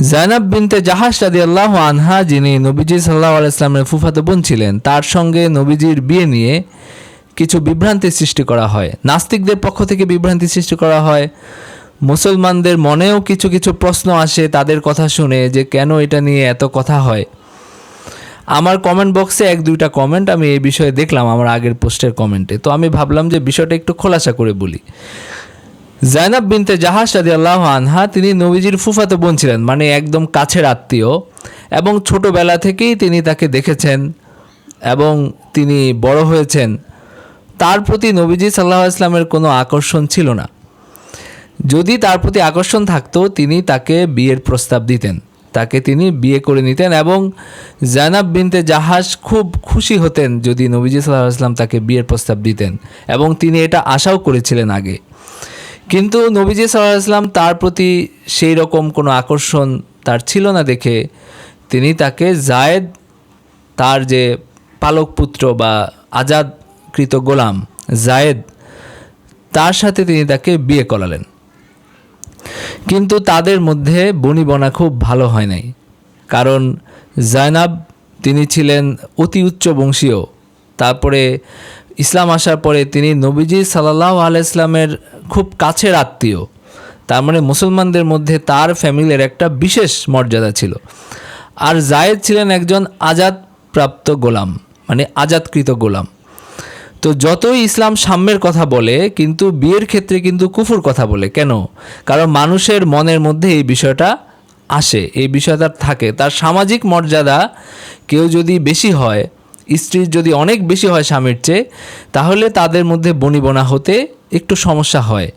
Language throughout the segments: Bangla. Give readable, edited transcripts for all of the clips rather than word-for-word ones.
জায়নাব বিনতে জাহাশ রাদিয়াল্লাহু আনহা, যিনি নবীজি সাল্লাল্লাহু আলাইহি ওয়াসাল্লামের ফুফাতো বোন ছিলেন, তার সঙ্গে নবীজির বিয়ে নিয়ে কিছু বিভ্রান্তি সৃষ্টি করা হয়। নাস্তিকদের পক্ষ থেকে বিভ্রান্তি সৃষ্টি করা হয়, মুসলমানদের মনেও কিছু কিছু প্রশ্ন আসে তাদের কথা শুনে যে কেন এটা নিয়ে এত কথা হয়। আমার কমেন্ট বক্সে 1-2টা কমেন্ট আমি এই বিষয়ে দেখলাম আমার আগের পোস্টের কমেন্টে, তো আমি ভাবলাম যে বিষয়টা একটু খোলাসা করে বলি। জায়নাব বিনতে জাহাশ রাদিয়াল্লাহু আনহা, তিনি নবীজির ফুফাতো বোন ছিলেন, মানে একদম কাছের আত্মীয়, এবং ছোটবেলা থেকেই তিনি তাকে দেখেছেন এবং তিনি বড় হয়েছেন। তার প্রতি নবীজি সাল্লাল্লাহু আলাইহি ওয়াসাল্লামের কোনো আকর্ষণ ছিল না। যদি তার প্রতি আকর্ষণ থাকতো তিনি তাকে বিয়ের প্রস্তাব দিতেন, তাকে তিনি বিয়ে করে নিতেন, এবং জায়নাব বিনতে জাহাশ খুব খুশি হতেন যদি নবীজি সাল্লাল্লাহু আলাইহি ওয়াসাল্লাম তাকে বিয়ের প্রস্তাব দিতেন, এবং তিনি এটা আশাও করেছিলেন আগে। কিন্তু নবীজি সাল্লাল্লাহু আলাইহি ওয়াসাল্লাম তার প্রতি সেই রকম কোনো আকর্ষণ তার ছিল না দেখে তিনি তাকে জায়েদ, তার যে পালক পুত্র বা আজাদকৃত গোলাম জায়েদ, তার সাথে তিনি তাকে বিয়ে করালেন। কিন্তু তাদের মধ্যে বনিবনা খুব ভালো হয় নাই, কারণ জায়নাব তিনি ছিলেন অতি উচ্চ বংশীয়। তারপরে ইসলাম আসার পরে তিনি নবীজি সাল্লাল্লাহু আলাইহি ওয়াসাল্লামের খুব কাছের আত্মীয়, তার মানে মুসলমানদের মধ্যে তার ফ্যামিলির একটা বিশেষ মর্যাদা ছিল। আর জায়েদ ছিলেন একজন আজাদপ্রাপ্ত গোলাম, মানে আজাদকৃত গোলাম। তো যতই ইসলাম সাম্যের কথা বলে, কিন্তু বিয়ের ক্ষেত্রে কিন্তু কুফুর কথা বলে। কেন? কারণ মানুষের মনের মধ্যে এই বিষয়টা আসে, এই বিষয়টা থাকে। তার সামাজিক মর্যাদা কেউ যদি বেশি হয়, স্ত্রীর যদি অনেক বেশি হয় স্বামীর চেয়ে, তাহলে তাদের মধ্যে বনিবনা হতে একটু সমস্যা হয়।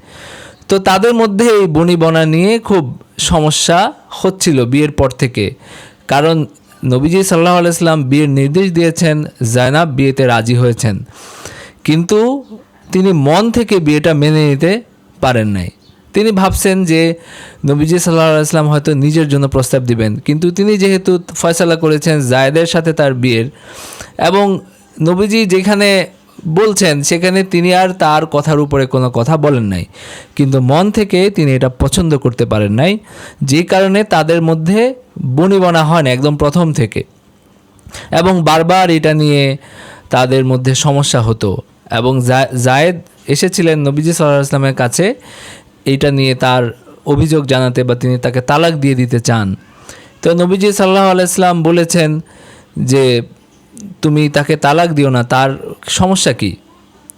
তো তাদের মধ্যে এই বনিবনা নিয়ে খুব সমস্যা হচ্ছিল বিয়ের পর থেকে, কারণ নবীজি সাল্লাল্লাহু আলাইহি ওয়াসাল্লাম বিয়ের নির্দেশ দিয়েছেন, জায়নাব বিয়েতে রাজি হয়েছেন, কিন্তু তিনি মন থেকে বিয়েটা মেনে নিতে পারেন নাই। তিনি ভাবছেন যে নবীজি সাল্লাল্লাহু আলাইহি ওয়াসাল্লাম হয়তো নিজের জন্য প্রস্তাব দিবেন, কিন্তু তিনি যেহেতু ফয়সালা করেছেন জায়েদের সাথে তার বিয়ের, এবং নবীজি যেখানে বলছেন সেখানে তিনি আর তার কথার উপরে কোনো কথা বলেন নাই, কিন্তু মন থেকে তিনি এটা পছন্দ করতে পারেন নাই, যে কারণে তাদের মধ্যে বনিবনা হয় না একদম প্রথম থেকে, এবং বারবার এটা নিয়ে তাদের মধ্যে সমস্যা হতো। এবং জায়েদ এসেছিলেন নবীজি সাল্লাল্লাহু আলাইহি ওয়াসাল্লামের কাছে এটা নিয়ে তার অভিযোগ জানাতে, বা তিনি তাকে তালাক দিয়ে দিতে চান। তো নবীজি সাল্লাল্লাহু আলাইহি ওয়াসাল্লাম বলেছেন যে তুমি তাকে তালাক দিও না, তার সমস্যা কি?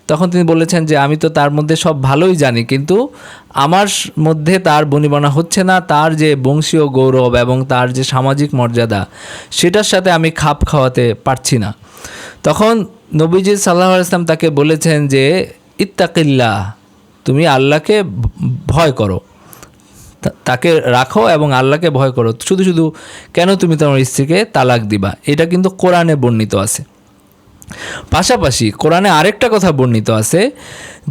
তখন তিনি বলেছেন যে আমি তো তার মধ্যে সব ভালোই জানি, কিন্তু আমার মধ্যে তার বনিবনা হচ্ছে না, তার যে বংশীয় গৌরব এবং তার যে সামাজিক মর্যাদা সেটার সাথে আমি খাপ খাওয়াতে পারছি না। তখন নবীজি সাল্লাল্লাহু আলাইহি ওয়াসাল্লাম তাকে বলেছেন যে ইত্তাকিল্লাহ, তুমি আল্লাহকে ভয় করো, তাকে রাখো এবং আল্লাহকে ভয় করো। শুধু শুধু কেন তুমি তোমার স্ত্রীকে তালাক দিবা? এটা কিন্তু কোরআনে বর্ণিত আছে। পাশাপাশি কোরআনে আরেকটা কথা বর্ণিত আছে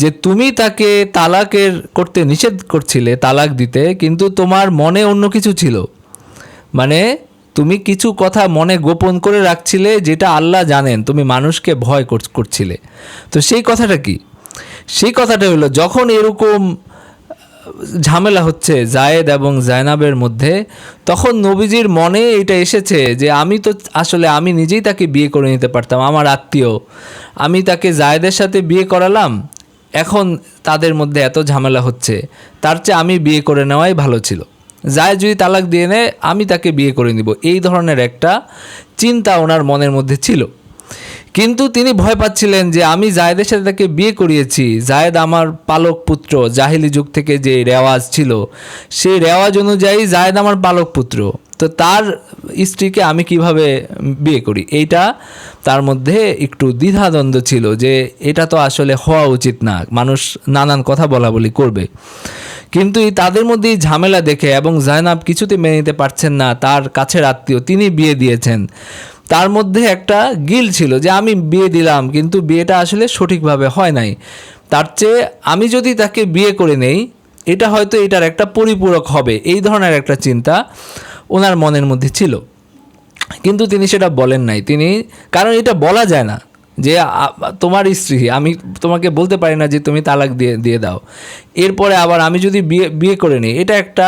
যে তুমি তাকে তালাকের করতে নিষেধ করছিলে, তালাক দিতে, কিন্তু তোমার মনে অন্য কিছু ছিল, মানে তুমি কিছু কথা মনে গোপন করে রাখছিলে যেটা আল্লাহ জানেন, তুমি মানুষকে ভয় করছিলে। তো সেই কথাটা কি? সেই কথাটা হলো, যখন এরকম ঝামেলা হচ্ছে জায়েদ এবং জায়নাবের মধ্যে, তখন নবীজির মনে এটা এসেছে যে আমি তো আসলে আমি নিজেই তাকে বিয়ে করে নিতে পারতাম, আমার আত্মীয়, আমি তাকে জায়েদের সাথে বিয়ে করালাম, এখন তাদের মধ্যে এত ঝামেলা হচ্ছে, তার চেয়ে আমি বিয়ে করে নেওয়াই ভালো ছিল। জায়েদ যদি তালাক দিয়ে নেয় আমি তাকে বিয়ে করে নিব, এই ধরনের একটা চিন্তা ওনার মনের মধ্যে ছিল। কিন্তু তিনি ভয় পাচ্ছিলেন যে আমি জায়েদের সাথে তাকে বিয়ে করিয়েছি, জায়েদ আমার পালক পুত্র, জাহিলি যুগ থেকে যে রেওয়াজ ছিল সেই রেওয়াজ অনুযায়ী জায়েদ আমার পালক পুত্র, তো তার স্ত্রীকে আমি কিভাবে বিয়ে করি, এইটা তার মধ্যে একটু দ্বিধাদ্বন্দ্ব ছিল যে এটা তো আসলে হওয়া উচিত না, মানুষ নানান কথা বলা বলি করবে। কিন্তু তাদের মধ্যেই ঝামেলা দেখে এবং জায়নাব কিছুতে মেনে নিতে পারছেন না, তার কাছের আত্মীয় তিনি বিয়ে দিয়েছেন, তার মধ্যে একটা গিল ছিল যে আমি বিয়ে দিলাম কিন্তু বিয়েটা আসলে সঠিকভাবে হয় নাই, তার চেয়ে আমি যদি তাকে বিয়ে করে নেই এটা হয়তো এটার একটা পরিপূরক হবে, এই ধরনের একটা চিন্তা ওনার মনের মধ্যে ছিল। কিন্তু তিনি সেটা বলেন নাই, তিনি, কারণ এটা বলা যায় না যে তোমার স্ত্রী, আমি তোমাকে বলতে পারি না যে তুমি তালাক দিয়ে দাও, এরপরে আবার আমি যদি বিয়ে করে নিই, এটা একটা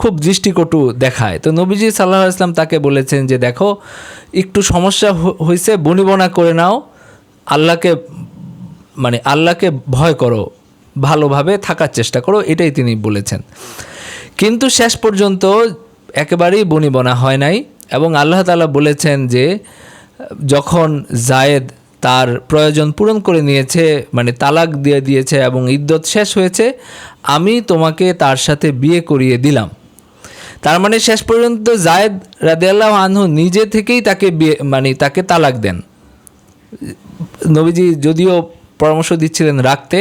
খুব দৃষ্টিকটু দেখায়। তো নবীজি সাল্লাল্লাহু আলাইহি ওয়াসাল্লাম তাকে বলেছেন যে দেখো একটু সমস্যা হয়েছে, বনিবনা করে নাও, আল্লাহকে ভয় করো, ভালোভাবে থাকার চেষ্টা করো, এটাই তিনি বলেছেন। কিন্তু শেষ পর্যন্ত একেবারেই বনিবনা হয় নাই, এবং আল্লাহ তাআলা বলেছেন যে যখন জায়েদ তার প্রয়োজন পূরণ করে নিয়েছে, তালাক দিয়ে দিয়েছে এবং ইদ্যত শেষ হয়েছে, আমি তোমাকে তার সাথে বিয়ে করিয়ে দিলাম। তার শেষ পর্যন্ত জায়েদ রাদিয়াল্লাহু আনহু নিজে থেকেই তাকে তাকে তালাক দেন। নবীজি যদিও পরামর্শ দিচ্ছিলেন রাখতে,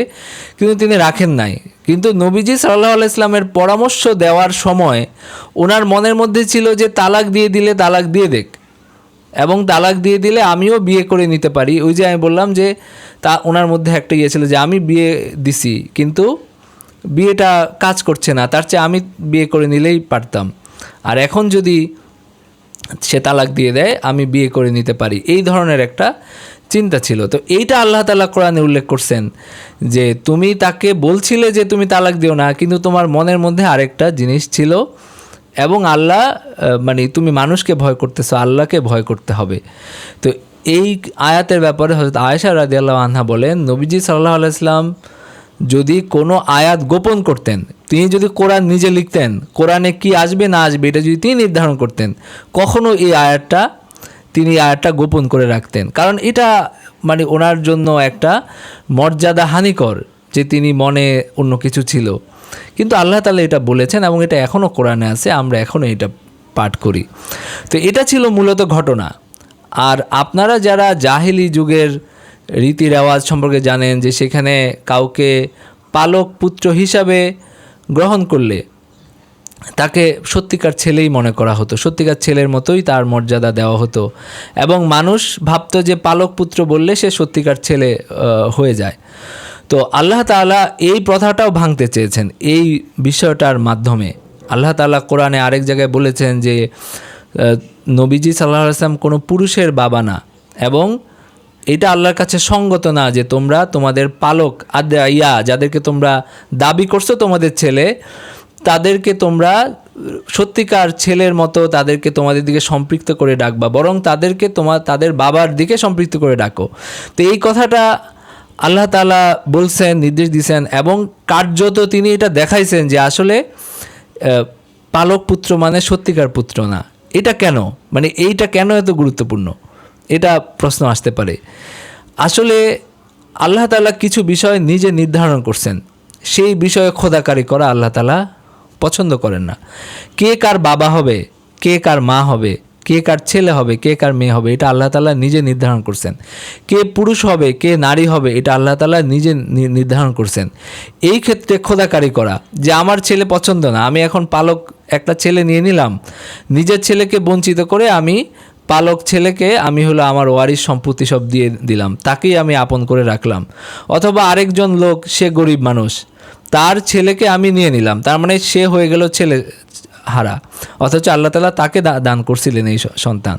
কিন্তু তিনি রাখেন নাই। কিন্তু নবীজি সাল্লাল্লাহু আলাইহি ওয়াসাল্লামের পরামর্শ দেওয়ার সময় ওনার মনের মধ্যে ছিল যে তালাক দিয়ে দিলে তালাক দিয়ে দেখ, এবং তালাক দিয়ে দিলে আমিও বিয়ে করে নিতে পারি। ওই যে আমি বললাম যে ওনার মধ্যে একটা ছিল যে আমি বিয়ে দিছি কিন্তু বিয়েটা কাজ করছে না, তার চেয়ে আমি বিয়ে করে নিলেই পারতাম, আর এখন যদি সে তালাক দিয়ে দেয় আমি বিয়ে করে নিতে পারি, এই ধরনের একটা চিন্তা ছিল। তো এইটা আল্লাহ তাআলা কোরআনে উল্লেখ করছেন যে তুমি তাকে বলছিলে যে তুমি তালাক দিও না, কিন্তু তোমার মনের মধ্যে আরেকটা জিনিস ছিল, এবং আল্লাহ তুমি মানুষকে ভয় করতেছো, আল্লাহকে ভয় করতে হবে। তো এই আয়াতের ব্যাপারে হযরত আয়েশা রাদিয়াল্লাহু আনহা বলেন, নবীজি সাল্লাল্লাহু আলাইহি ওয়াসাল্লাম যদি কোনো আয়াত গোপন করতেন, তিনি যদি কোরআন নিজে লিখতেন, কোরআনে কি আসবে না আসবে এটা যদি তিনি নির্ধারণ করতেন, কখনো এই আয়াতটা গোপন করে রাখতেন, কারণ এটা ওনার জন্য একটা মর্যাদা হানিকর যে তিনি মনে অন্য কিছু ছিল। কিন্তু আল্লাহ তাআলা এটা বলেছেন এবং এটা এখনও কোরআনে আছে, আমরা এখনও এটা পাঠ করি। তো এটা ছিল মূলত ঘটনা। আর আপনারা যারা জাহেলি যুগের রীতি রেওয়াজ সম্পর্কে জানেন যে সেখানে কাউকে পালক পুত্র হিসাবে গ্রহণ করলে তাকে সত্যিকার ছেলেই মনে করা হতো, সত্যিকার ছেলের মতোই তার মর্যাদা দেওয়া হতো, এবং মানুষ ভাবতো যে পালক পুত্র বললে সে সত্যিকার ছেলে হয়ে যায়। তো আল্লাহ তাআলা এই প্রথাটাও ভাঙতে চেয়েছেন এই বিষয়টার মাধ্যমে। আল্লাহ তাআলা কোরআনে আরেক জায়গায় বলেছেন যে নবীজি সাল্লাল্লাহু আলাইহি ওয়াসাল্লাম কোনো পুরুষের বাবা না, এবং এটা আল্লাহর কাছে সঙ্গত না যে তোমরা তোমাদের পালক যাদেরকে তোমরা দাবি করছো তোমাদের ছেলে, তাদেরকে তোমরা সত্যিকার ছেলের মতো তাদেরকে তোমাদের দিকে সম্পৃক্ত করে ডাকবা, বরং তাদেরকে তাদের বাবার দিকে সম্পৃক্ত করে ডাকো। তো এই কথাটা আল্লাহ তাআলা বলছেন, নির্দেশ দিয়েছেন, এবং কার্যত তিনি এটা দেখাইছেন যে আসলে পালক পুত্র সত্যিকার পুত্র না। এটা কেন এইটা কেন এত গুরুত্বপূর্ণ, এটা প্রশ্ন আসতে পারে। আসলে আল্লাহ তাআলা কিছু বিষয় নিজে নির্ধারণ করছেন, সেই বিষয়ে খোদাকারি করা আল্লাহ তাআলা পছন্দ করেন না। কে কার বাবা হবে, কে কার মা হবে, কে কার ছেলে হবে, কে কার মেয়ে হবে, এটা আল্লাহ তাআলা নিজে নির্ধারণ করছেন। কে পুরুষ হবে, কে নারী হবে, এটা আল্লাহ তাআলা নিজে নির্ধারণ করছেন। এই ক্ষেত্রে খোদাকারি করা যে আমার ছেলে পছন্দ না, আমি এখন পালক একটা ছেলে নিয়ে নিলাম, নিজের ছেলেকে বঞ্চিত করে আমি পালক ছেলেকে আমি আমার ওয়ারিশ সম্পত্তি সব দিয়ে দিলাম, তাকেই আমি আপন করে রাখলাম। অথবা আরেকজন লোক, সে গরিব মানুষ, তার ছেলেকে আমি নিয়ে নিলাম, তার সে হয়ে গেল ছেলে হারা, অথচ আল্লাহ তাআলা তাকে দান করছিলেন এই সন্তান।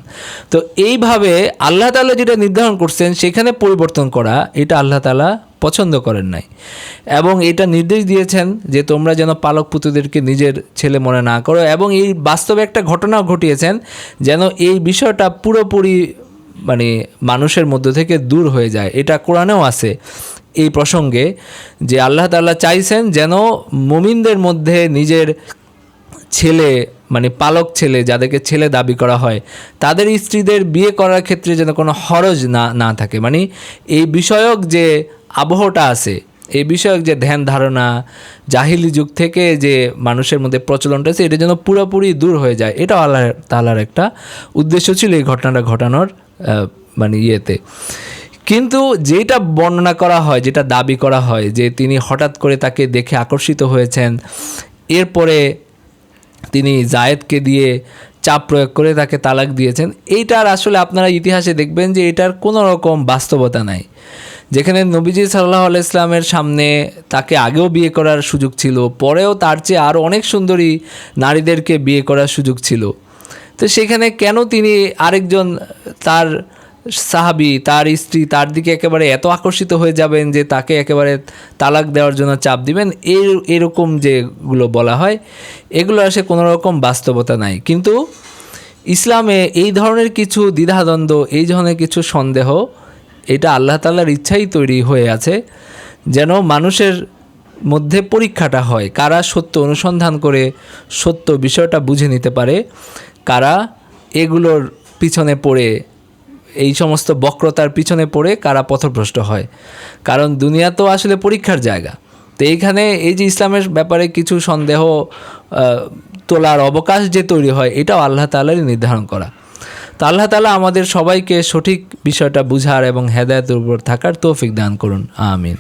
তো এইভাবে আল্লাহ তাআলা যেটা নির্ধারণ করছেন সেখানে পরিবর্তন করা, এটা আল্লাহ তাআলা পছন্দ করেন নাই, এবং এটা নির্দেশ দিয়েছেন যে তোমরা যেন পালক পুত্রদেরকে নিজের ছেলে মনে না করো। এবং এই বাস্তবে একটা ঘটনাও ঘটিয়েছেন যেন এই বিষয়টা পুরোপুরি মানুষের মধ্য থেকে দূর হয়ে যায়। এটা কোরআনেও আছে এই প্রসঙ্গে যে আল্লাহ তাআলা চাইছেন যেন মুমিনদের মধ্যে নিজের ছেলে পালক ছেলে, যাদেরকে ছেলে দাবি করা হয়, তাদের স্ত্রীদের বিয়ে করার ক্ষেত্রে যেন কোনো হরজ না থাকে। এই বিষয়ক যে আবহটা আছে, এই বিষয়ক যে ধ্যান ধারণা জাহিলি যুগ থেকে যে মানুষের মধ্যে প্রচলনটা আছে, এটা যেন পুরোপুরি দূর হয়ে যায়। এটাও আল্লাহ তাআলার একটা উদ্দেশ্য ছিল এই ঘটনাটা ঘটানোর ইয়েতে। কিন্তু যেটা বর্ণনা করা হয়, যেটা দাবি করা হয় যে তিনি হঠাৎ করে তাকে দেখে আকর্ষিত হয়েছেন, এরপরে তিনি জায়েদকে দিয়ে চাপ প্রয়োগ করে তাকে তালাক দিয়েছেন, এইটার আসলে আপনারা ইতিহাসে দেখবেন যে এটার কোনো রকম বাস্তবতা নাই। যেখানে নবীজি সাল্লাল্লাহু আলাইহি ওয়াসাল্লামের সামনে তাকে আগেও বিয়ে করার সুযোগ ছিল, পরেও তার চেয়ে আরও অনেক সুন্দরী নারীদেরকে বিয়ে করার সুযোগ ছিল, তো সেখানে কেন তিনি আরেকজন তার সাহাবী তার স্ত্রী তার দিকে একেবারে এত আকর্ষিত হয়ে যাবেন যে তাকে একেবারে তালাক দেওয়ার জন্য চাপ দিবেন, এরকম যেগুলো বলা হয় এগুলো আসলে কোনো রকম বাস্তবতা নাই। কিন্তু ইসলামে এই ধরনের কিছু দ্বিধাদ্বন্দ্ব, এই ধরনের কিছু সন্দেহ, এটা আল্লাহ তাআলার ইচ্ছাই তৈরি হয়ে আছে যেন মানুষের মধ্যে পরীক্ষাটা হয়, কারা সত্য অনুসন্ধান করে সত্য বিষয়টা বুঝে নিতে পারে, কারা এগুলোর পিছনে পড়ে, এই সমস্ত বক্রতার পিছনে পড়ে কারা পথভ্রষ্ট হয়। কারণ দুনিয়া তো আসলে পরীক্ষার জায়গা। তো এইখানে এই যে ইসলামের ব্যাপারে কিছু সন্দেহ তোলার অবকাশ যে তৈরি হয়, এটাও আল্লাহ তাআলারই নির্ধারণ করা। তো আল্লাহ তাআলা আমাদের সবাইকে সঠিক বিষয়টা বুঝার এবং হেদায়েতের উপর থাকার তৌফিক দান করুন, আমিন।